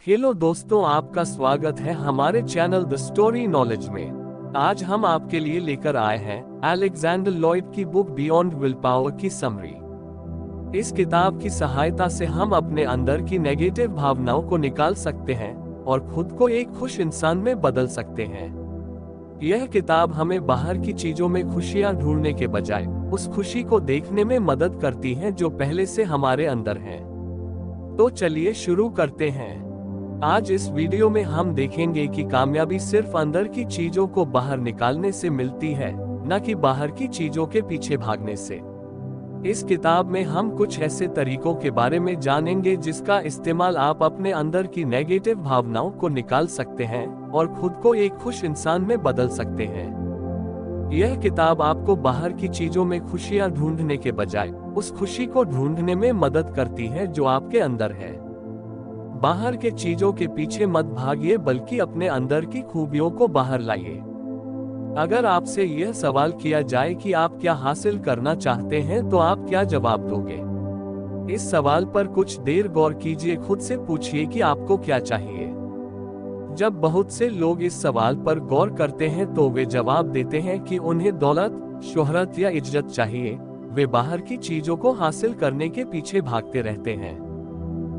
Hello दोस्तों, आपका स्वागत है हमारे चैनल द स्टोरी नॉलेज में। आज हम आपके लिए लेकर आए हैं अलेक्जेंडर लॉयड की बुक बियॉन्ड विल पावर की समरी। इस किताब की सहायता से हम अपने अंदर की नेगेटिव भावनाओं को निकाल सकते हैं और खुद को एक खुश इंसान में बदल सकते हैं। यह किताब हमें बाहर की चीजों में खुशियां ढूंढने के बजाय उस खुशी को देखने में मदद करती है जो पहले से हमारे अंदर है। तो चलिए शुरू करते हैं। आज इस वीडियो में हम देखेंगे कि कामयाबी सिर्फ अंदर की चीजों को बाहर निकालने से मिलती है, न कि बाहर की चीजों के पीछे भागने से। इस किताब में हम कुछ ऐसे तरीकों के बारे में जानेंगे जिसका इस्तेमाल आप अपने अंदर की नेगेटिव भावनाओं को निकाल सकते हैं और खुद को एक खुश इंसान में बदल सकते हैं। यह किताब आपको बाहर की चीजों में खुशियां ढूंढने के बजाय उस खुशी को ढूंढने में मदद करती है जो आपके अंदर है। बाहर के चीजों के पीछे मत भागिए, बल्कि अपने अंदर की खूबियों को बाहर लाइए। अगर आपसे यह सवाल किया जाए कि आप क्या हासिल करना चाहते हैं, तो आप क्या जवाब दोगे? इस सवाल पर कुछ देर गौर कीजिए। खुद से पूछिए कि आपको क्या चाहिए। जब बहुत से लोग इस सवाल पर गौर करते हैं तो वे जवाब देते हैं कि उन्हें दौलत, शोहरत या इज्जत चाहिए। वे बाहर की चीजों को हासिल करने के पीछे भागते रहते हैं।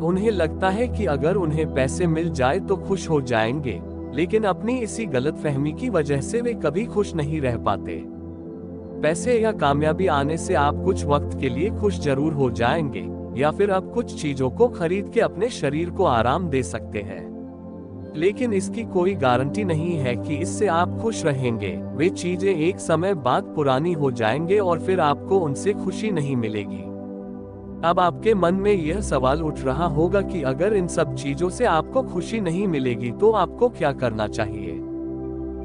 उन्हें लगता है कि अगर उन्हें पैसे मिल जाए तो खुश हो जाएंगे, लेकिन अपनी इसी गलतफहमी की वजह से वे कभी खुश नहीं रह पाते। पैसे या कामयाबी आने से आप कुछ वक्त के लिए खुश जरूर हो जाएंगे, या फिर आप कुछ चीजों को खरीद के अपने शरीर को आराम दे सकते हैं, लेकिन इसकी कोई गारंटी नहीं है कि इससे आप खुश रहेंगे। वे चीजें एक समय बाद पुरानी हो जाएंगे और फिर आपको उनसे खुशी नहीं मिलेगी। अब आपके मन में यह सवाल उठ रहा होगा कि अगर इन सब चीजों से आपको खुशी नहीं मिलेगी तो आपको क्या करना चाहिए?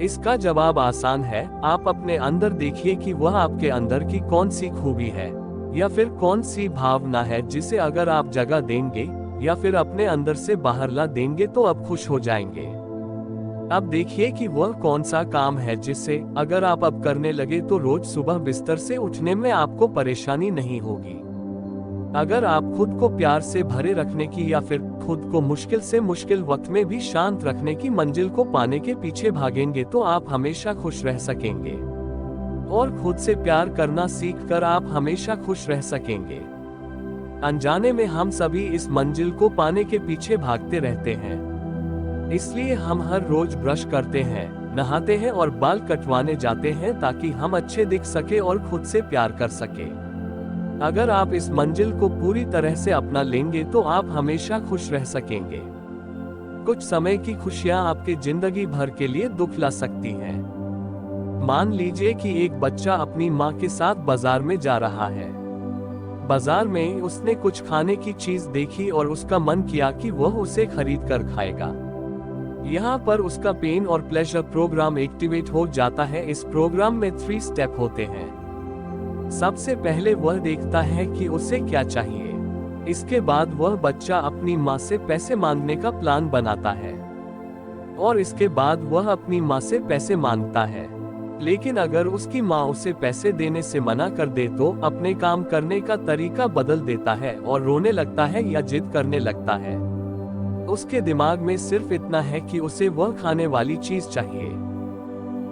इसका जवाब आसान है। आप अपने अंदर देखिए कि वह आपके अंदर की कौन सी खूबी है या फिर कौन सी भावना है जिसे अगर आप जगह देंगे या फिर अपने अंदर से बाहर ला देंगे तो आप खुश हो जाएंगे। अब देखिए कि वह कौन सा काम है जिससे अगर आप अब करने लगे तो रोज सुबह बिस्तर से उठने में आपको परेशानी नहीं होगी। अगर आप खुद को प्यार से भरे रखने की या फिर खुद को मुश्किल से मुश्किल वक्त में भी शांत रखने की मंजिल को पाने के पीछे भागेंगे तो आप हमेशा खुश रह सकेंगे। और खुद से प्यार करना सीखकर आप हमेशा खुश रह सकेंगे। अनजाने में हम सभी इस मंजिल को पाने के पीछे भागते रहते हैं। इसलिए हम हर रोज ब्रश करते हैं, नहाते हैं और बाल कटवाने जाते हैं ताकि हम अच्छे दिख सके और खुद से प्यार कर सके। अगर आप इस मंजिल को पूरी तरह से अपना लेंगे तो आप हमेशा खुश रह सकेंगे। कुछ समय की खुशियां आपके जिंदगी भर के लिए दुख ला सकती हैं। मान लीजिए कि एक बच्चा अपनी माँ के साथ बाजार में जा रहा है। बाजार में उसने कुछ खाने की चीज देखी और उसका मन किया कि वह उसे खरीद कर खाएगा। यहाँ पर उसका पेन और प्लेजर प्रोग्राम एक्टिवेट हो जाता है। इस प्रोग्राम में 3 स्टेप होते हैं। सबसे पहले वह देखता है कि उसे क्या चाहिए। इसके बाद वह बच्चा अपनी माँ से पैसे मांगने का प्लान बनाता है और इसके बाद वह अपनी माँ से पैसे मांगता है। लेकिन अगर उसकी माँ उसे पैसे देने से मना कर दे तो अपने काम करने का तरीका बदल देता है और रोने लगता है या जिद करने लगता है। उसके दिमाग में सिर्फ इतना है कि उसे वह खाने वाली चीज चाहिए।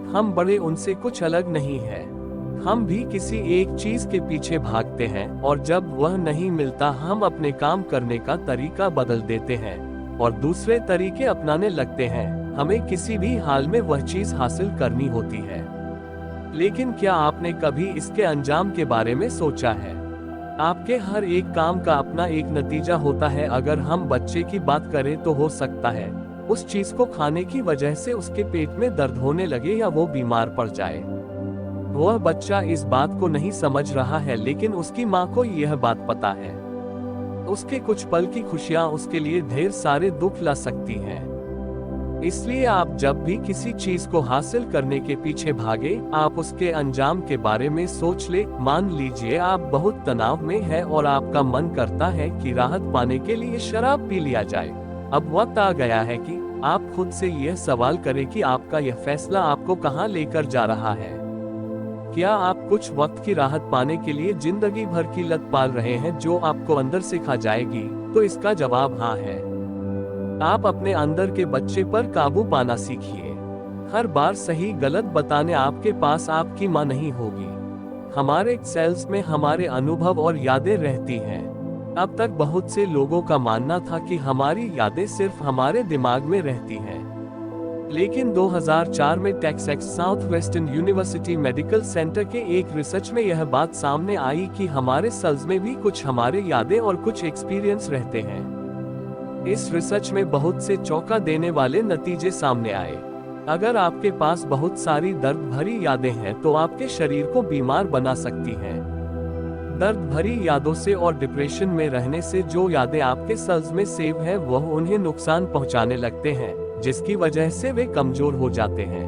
हम बड़े उनसे कुछ अलग नहीं है। हम भी किसी एक चीज के पीछे भागते हैं और जब वह नहीं मिलता हम अपने काम करने का तरीका बदल देते हैं और दूसरे तरीके अपनाने लगते हैं। हमें किसी भी हाल में वह चीज हासिल करनी होती है। लेकिन क्या आपने कभी इसके अंजाम के बारे में सोचा है? आपके हर एक काम का अपना एक नतीजा होता है। अगर हम बच्चे की बात करें तो हो सकता है उस चीज को खाने की वजह से उसके पेट में दर्द होने लगे या वो बीमार पड़ जाए। वह बच्चा इस बात को नहीं समझ रहा है, लेकिन उसकी माँ को यह बात पता है। उसके कुछ पल की खुशियाँ उसके लिए ढेर सारे दुख ला सकती हैं। इसलिए आप जब भी किसी चीज को हासिल करने के पीछे भागे, आप उसके अंजाम के बारे में सोच ले। मान लीजिए आप बहुत तनाव में हैं और आपका मन करता है कि राहत पाने के लिए शराब पी लिया जाए। अब वक्त आ गया है कि आप खुद से यह सवाल करें कि आपका यह फैसला आपको कहाँ लेकर जा रहा है। क्या आप कुछ वक्त की राहत पाने के लिए जिंदगी भर की लत पाल रहे हैं जो आपको अंदर से खा जाएगी? तो इसका जवाब हाँ है। आप अपने अंदर के बच्चे पर काबू पाना सीखिए। हर बार सही गलत बताने आपके पास आपकी मां नहीं होगी। हमारे सेल्स में हमारे अनुभव और यादें रहती हैं। अब तक बहुत से लोगों का मानना था कि हमारी यादें सिर्फ हमारे दिमाग में रहती हैं। लेकिन 2004 में Texas south western university medical centre के एक रिसर्च में यह बात सामने आई कि हमारे सेल्स में भी कुछ हमारे यादें और कुछ एक्सपीरियंस रहते हैं। इस रिसर्च में बहुत से चौंका देने वाले नतीजे सामने आए। अगर आपके पास बहुत सारी दर्द भरी यादें हैं तो आपके शरीर को बीमार बना सकती हैं। दर्द भरी यादों से और डिप्रेशन में रहने से जो यादें आपके सेल्स में सेव है वह उन्हें नुकसान पहुंचाने लगते हैं, जिसकी वजह से वे कमजोर हो जाते हैं।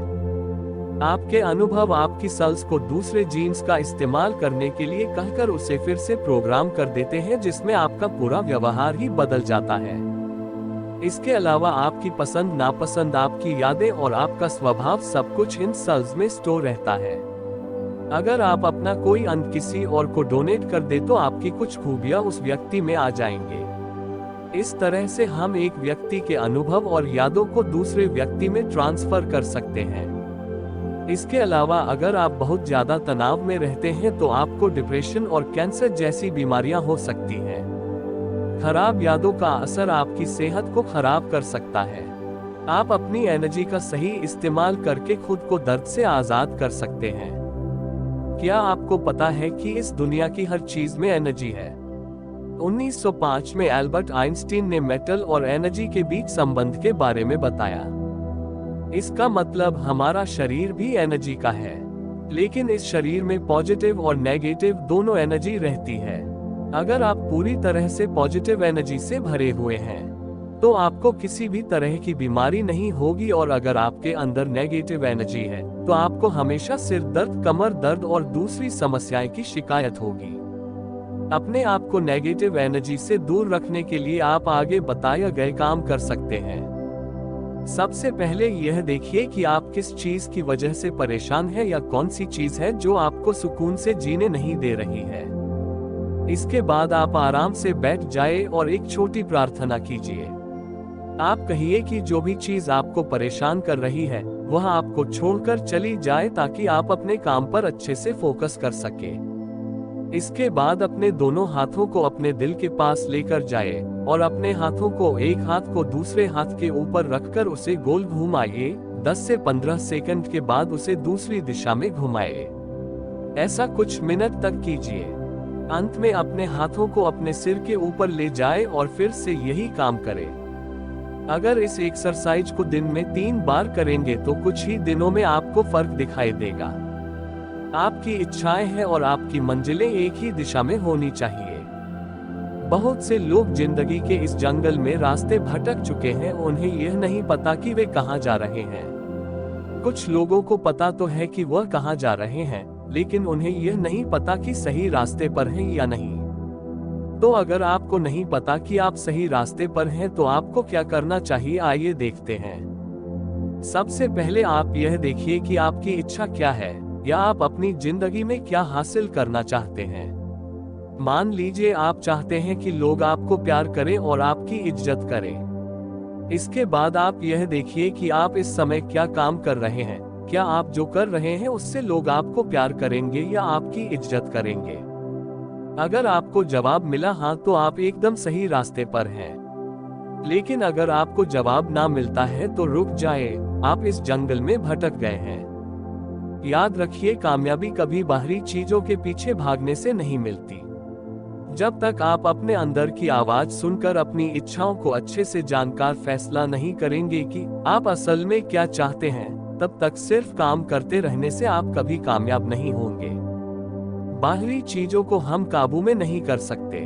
आपके अनुभव आपकी सेल्स को दूसरे जीन्स का इस्तेमाल करने के लिए कहकर उसे फिर से प्रोग्राम कर देते हैं, जिसमें आपका पूरा व्यवहार ही बदल जाता है। इसके अलावा आपकी पसंद नापसंद, आपकी यादें और आपका स्वभाव सब कुछ इन सेल्स में स्टोर रहता है। अगर आप अपना कोई अंग किसी और को डोनेट कर दे तो आपकी कुछ खूबियां उस व्यक्ति में आ जाएंगे। इस तरह से हम एक व्यक्ति के अनुभव और यादों को दूसरे व्यक्ति में ट्रांसफर कर सकते हैं। इसके अलावा अगर आप बहुत ज्यादा तनाव में रहते हैं तो आपको डिप्रेशन और कैंसर जैसी बीमारियां हो सकती हैं। खराब यादों का असर आपकी सेहत को खराब कर सकता है। आप अपनी एनर्जी का सही इस्तेमाल करके खुद को दर्द से आजाद कर सकते हैं। क्या आपको पता है कि इस दुनिया की हर चीज में एनर्जी है? 1905 में एल्बर्ट आइंस्टीन ने मेटल और एनर्जी के बीच संबंध के बारे में बताया। इसका मतलब हमारा शरीर भी एनर्जी का है, लेकिन इस शरीर में पॉजिटिव और नेगेटिव दोनों एनर्जी रहती है। अगर आप पूरी तरह से पॉजिटिव एनर्जी से भरे हुए हैं तो आपको किसी भी तरह की बीमारी नहीं होगी, और अगर आपके अंदर नेगेटिव एनर्जी है तो आपको हमेशा सिर दर्द, कमर दर्द और दूसरी समस्याएं की शिकायत होगी। अपने आप को नेगेटिव एनर्जी से दूर रखने के लिए आप आगे बताए गए काम कर सकते हैं। सबसे पहले यह देखिए कि आप किस चीज की वजह से परेशान हैं या कौन सी चीज है जो आपको सुकून से जीने नहीं दे रही है। इसके बाद आप आराम से बैठ जाए और एक छोटी प्रार्थना कीजिए। आप कहिए कि जो भी चीज आपको परेशान कर रही है वह आपको छोड़कर चली जाए, ताकि आप अपने काम पर अच्छे से फोकस कर सके। इसके बाद अपने दोनों हाथों को अपने दिल के पास लेकर जाए और अपने हाथों को एक हाथ को दूसरे हाथ के ऊपर रखकर उसे गोल घुमाइए। 10 से 15 सेकंड के बाद उसे दूसरी दिशा में घुमाइए। ऐसा कुछ मिनट तक कीजिए। अंत में अपने हाथों को अपने सिर के ऊपर ले जाए और फिर से यही काम करें। अगर इस एक्सरसाइज को दिन में 3 बार करेंगे तो कुछ ही दिनों में आपको फर्क दिखाई देगा। आपकी इच्छाएं हैं और आपकी मंजिलें एक ही दिशा में होनी चाहिए। बहुत से लोग जिंदगी के इस जंगल में रास्ते भटक चुके हैं, उन्हें यह नहीं पता कि वे कहां जा रहे हैं। कुछ लोगों को पता तो है कि वह कहां जा रहे हैं, लेकिन उन्हें यह नहीं पता कि सही रास्ते पर हैं या नहीं। तो अगर आपको नहीं पता कि आप सही रास्ते पर हैं तो आपको क्या करना चाहिए, आइए देखते हैं। सबसे पहले आप यह देखिए कि आपकी इच्छा क्या है, या आप अपनी जिंदगी में क्या हासिल करना चाहते हैं। मान लीजिए आप चाहते हैं कि लोग आपको प्यार करें और आपकी इज्जत करें। इसके बाद आप यह देखिए कि आप इस समय क्या काम कर रहे हैं। क्या आप जो कर रहे हैं उससे लोग आपको प्यार करेंगे या आपकी इज्जत करेंगे? अगर आपको जवाब मिला हाँ, तो आप एकदम सही रास्ते पर हैं। लेकिन अगर आपको जवाब ना मिलता है तो रुक जाए, आप इस जंगल में भटक गए हैं। याद रखिए, कामयाबी कभी बाहरी चीजों के पीछे भागने से नहीं मिलती। जब तक आप अपने अंदर की आवाज सुनकर अपनी इच्छाओं को अच्छे से जानकर फैसला नहीं करेंगे कि आप असल में क्या चाहते हैं, तब तक सिर्फ काम करते रहने से आप कभी कामयाब नहीं होंगे। बाहरी चीजों को हम काबू में नहीं कर सकते।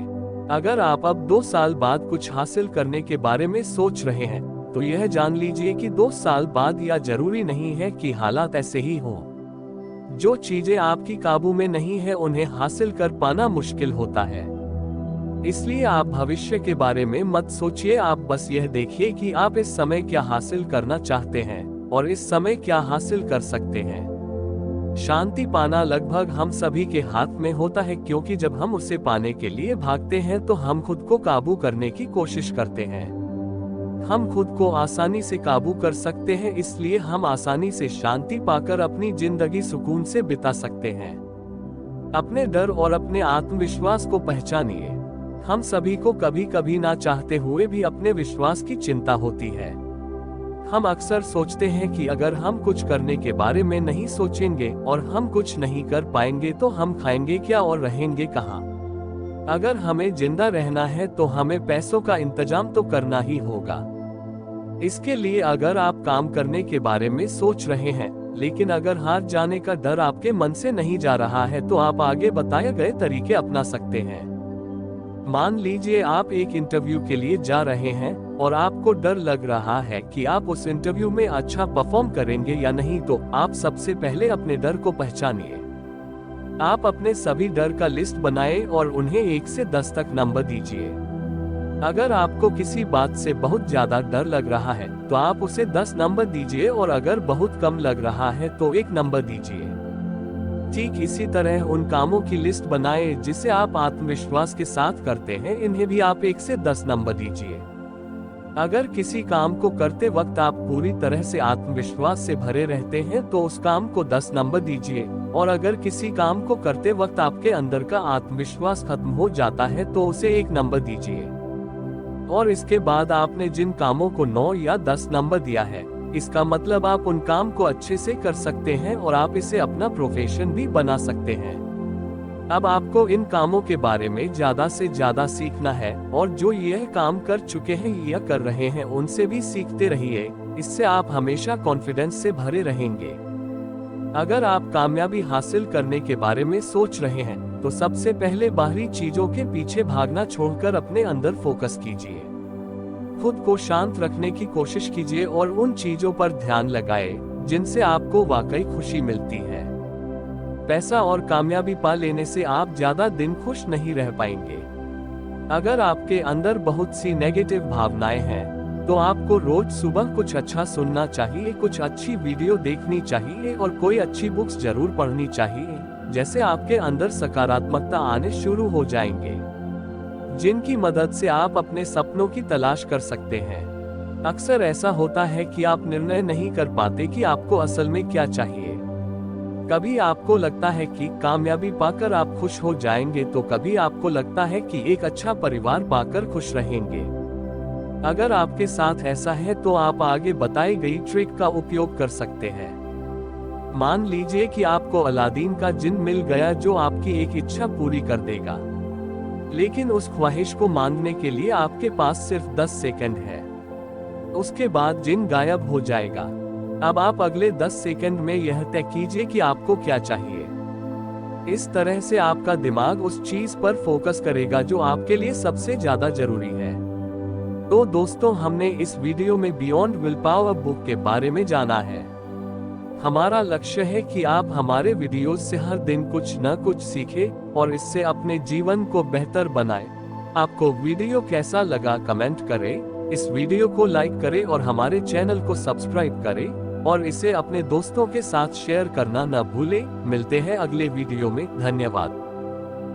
अगर आप अब 2 साल बाद कुछ हासिल करने के बारे में सोच रहे हैं तो यह जान लीजिए कि 2 साल बाद या जरूरी नहीं है कि हालात ऐसे ही हों। जो चीजें आपकी काबू में नहीं है उन्हें हासिल कर पाना मुश्किल होता है। इसलिए आप भविष्य के बारे में मत सोचिए, आप बस यह देखिए कि आप इस समय क्या हासिल करना चाहते हैं और इस समय क्या हासिल कर सकते हैं। शांति पाना लगभग हम सभी के हाथ में होता है, क्योंकि जब हम उसे पाने के लिए भागते हैं तो हम खुद को काबू करने की कोशिश करते हैं। हम खुद को आसानी से काबू कर सकते हैं, इसलिए हम आसानी से शांति पाकर अपनी जिंदगी सुकून से बिता सकते हैं। अपने डर और अपने आत्मविश्वास को पहचानिए। हम सभी को कभी कभी ना चाहते हुए भी अपने विश्वास की चिंता होती है। हम अक्सर सोचते हैं कि अगर हम कुछ करने के बारे में नहीं सोचेंगे और हम कुछ नहीं कर पाएंगे तो हम खाएंगे क्या और रहेंगे कहाँ। अगर हमें जिंदा रहना है तो हमें पैसों का इंतजाम तो करना ही होगा। इसके लिए अगर आप काम करने के बारे में सोच रहे हैं, लेकिन अगर हार जाने का डर आपके मन से नहीं जा रहा है, तो आप आगे बताए गए तरीके अपना सकते हैं। मान लीजिए आप एक इंटरव्यू के लिए जा रहे हैं और आपको डर लग रहा है कि आप उस इंटरव्यू में अच्छा परफॉर्म करेंगे या नहीं, तो आप सबसे पहले अपने डर को पहचानिए। आप अपने सभी डर का लिस्ट बनाएं और उन्हें 1 से 10 तक नंबर दीजिए। अगर आपको किसी बात से बहुत ज्यादा डर लग रहा है तो आप उसे 10 नंबर दीजिए और अगर बहुत कम लग रहा है तो 1 नंबर दीजिए। ठीक इसी तरह उन कामों की लिस्ट बनाएं जिसे आप आत्मविश्वास के साथ करते हैं, इन्हें भी आप 1 से 10 नंबर दीजिए। अगर किसी काम को करते वक्त आप पूरी तरह से आत्मविश्वास से भरे रहते हैं तो उस काम को 10 नंबर दीजिए, और अगर किसी काम को करते वक्त आपके अंदर का आत्मविश्वास खत्म हो जाता है तो उसे 1 नंबर दीजिए। और इसके बाद आपने जिन कामों को 9 या 10 नंबर दिया है, इसका मतलब आप उन काम को अच्छे से कर सकते हैं और आप इसे अपना प्रोफेशन भी बना सकते हैं। अब आपको इन कामों के बारे में ज्यादा से ज्यादा सीखना है और जो यह काम कर चुके हैं या कर रहे हैं उनसे भी सीखते रहिए। इससे आप हमेशा कॉन्फिडेंस से भरे रहेंगे। अगर आप कामयाबी हासिल करने के बारे में सोच रहे हैं तो सबसे पहले बाहरी चीजों के पीछे भागना छोड़कर अपने अंदर फोकस कीजिए। खुद को शांत रखने की कोशिश कीजिए और उन चीजों पर ध्यान लगाएं जिनसे आपको वाकई खुशी मिलती है। पैसा और कामयाबी पा लेने से आप ज्यादा दिन खुश नहीं रह पाएंगे। अगर आपके अंदर बहुत सी नेगेटिव भावनाएं हैं तो आपको रोज सुबह कुछ अच्छा सुनना चाहिए, कुछ अच्छी वीडियो देखनी चाहिए और कोई अच्छी बुक्स जरूर पढ़नी चाहिए, जैसे आपके अंदर सकारात्मकता आने शुरू हो जाएंगे, जिनकी मदद से आप अपने सपनों की तलाश कर सकते हैं। अक्सर ऐसा होता है कि आप निर्णय नहीं कर पाते कि आपको असल में क्या चाहिए। कभी आपको लगता है कि कामयाबी पाकर आप खुश हो जाएंगे, तो कभी आपको लगता है कि एक अच्छा परिवार पाकर खुश रहेंगे। अगर आपके साथ ऐसा है तो आप आगे बताई गई ट्रिक का उपयोग कर सकते हैं। मान लीजिए कि आपको अलादीन का जिन मिल गया जो आपकी एक इच्छा पूरी कर देगा, लेकिन उस ख्वाहिश को मांगने के लिए आपके पास सिर्फ 10 सेकंड है। उसके बाद जिन गायब हो जाएगा। अब आप अगले 10 सेकंड में यह तय कीजिए कि आपको क्या चाहिए। इस तरह से आपका दिमाग उस चीज पर फोकस करेगा जो आपके लिए सबसे ज्यादा जरूरी है। तो दोस्तों, हमने इस वीडियो में बियॉन्ड विल पावर बुक के बारे में जाना है। हमारा लक्ष्य है कि आप हमारे वीडियोस से हर दिन कुछ न कुछ सीखें और इससे अपने जीवन को बेहतर बनाएं। आपको वीडियो कैसा लगा कमेंट करें, इस वीडियो को लाइक करें और हमारे चैनल को सब्सक्राइब करें और इसे अपने दोस्तों के साथ शेयर करना न भूलें। मिलते हैं अगले वीडियो में। धन्यवाद।